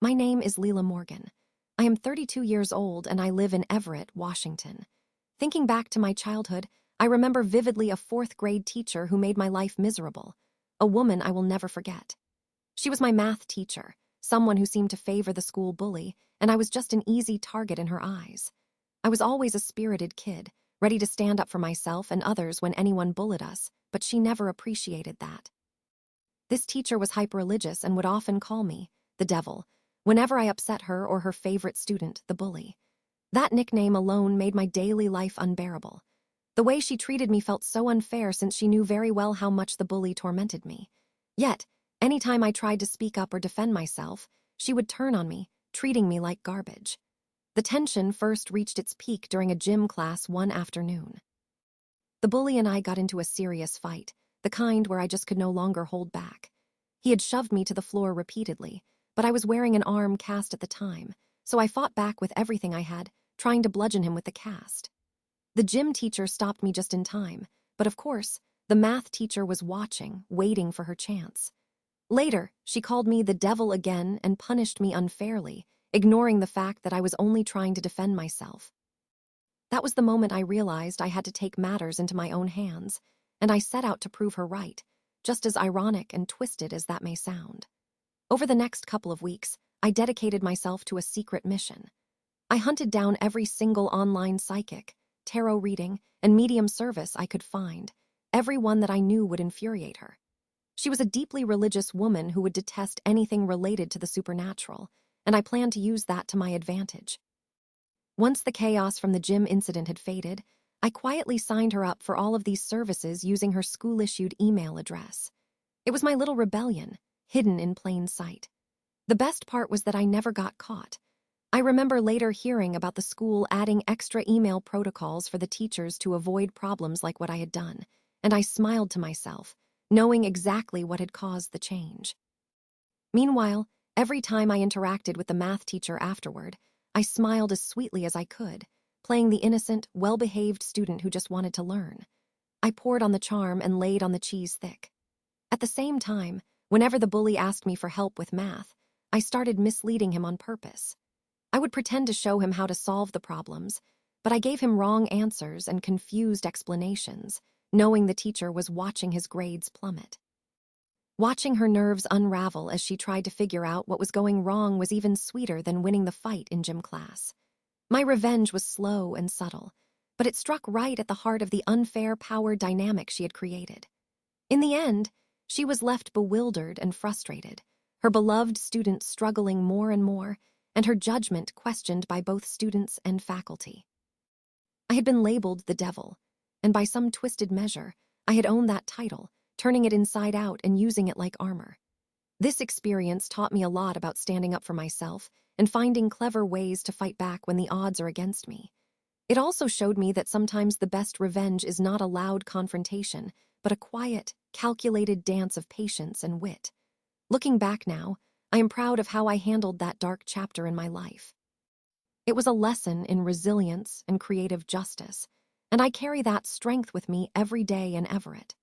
My name is Leela Morgan. I am 32 years old and I live in Everett, Washington. Thinking back to my childhood, I remember vividly a fourth-grade teacher who made my life miserable, a woman I will never forget. She was my math teacher, someone who seemed to favor the school bully, and I was just an easy target in her eyes. I was always a spirited kid, ready to stand up for myself and others when anyone bullied us, but she never appreciated that. This teacher was hyper-religious and would often call me the devil whenever I upset her or her favorite student, the bully. That nickname alone made my daily life unbearable. The way she treated me felt so unfair since she knew very well how much the bully tormented me. Yet, anytime I tried to speak up or defend myself, she would turn on me, treating me like garbage. The tension first reached its peak during a gym class one afternoon. The bully and I got into a serious fight, the kind where I just could no longer hold back. He had shoved me to the floor repeatedly, but I was wearing an arm cast at the time, so I fought back with everything I had, trying to bludgeon him with the cast. The gym teacher stopped me just in time, but of course, the math teacher was watching, waiting for her chance. Later, she called me the devil again and punished me unfairly, ignoring the fact that I was only trying to defend myself. That was the moment I realized I had to take matters into my own hands, and I set out to prove her right, just as ironic and twisted as that may sound. Over the next couple of weeks, I dedicated myself to a secret mission. I hunted down every single online psychic, tarot reading, and medium service I could find, every one that I knew would infuriate her. She was a deeply religious woman who would detest anything related to the supernatural, and I planned to use that to my advantage. Once the chaos from the gym incident had faded, I quietly signed her up for all of these services using her school-issued email address. It was my little rebellion, hidden in plain sight. The best part was that I never got caught. I remember later hearing about the school adding extra email protocols for the teachers to avoid problems like what I had done, and I smiled to myself, knowing exactly what had caused the change. Meanwhile, every time I interacted with the math teacher afterward, I smiled as sweetly as I could, playing the innocent, well-behaved student who just wanted to learn. I poured on the charm and laid on the cheese thick. At the same time, whenever the bully asked me for help with math, I started misleading him on purpose. I would pretend to show him how to solve the problems, but I gave him wrong answers and confused explanations, knowing the teacher was watching his grades plummet. Watching her nerves unravel as she tried to figure out what was going wrong was even sweeter than winning the fight in gym class. My revenge was slow and subtle, but it struck right at the heart of the unfair power dynamic she had created. In the end, she was left bewildered and frustrated, her beloved student struggling more and more, and her judgment questioned by both students and faculty. I had been labeled the devil, and by some twisted measure, I had owned that title, turning it inside out and using it like armor. This experience taught me a lot about standing up for myself and finding clever ways to fight back when the odds are against me. It also showed me that sometimes the best revenge is not a loud confrontation, but a quiet, calculated dance of patience and wit. Looking back now, I am proud of how I handled that dark chapter in my life. It was a lesson in resilience and creative justice, and I carry that strength with me every day in Everett.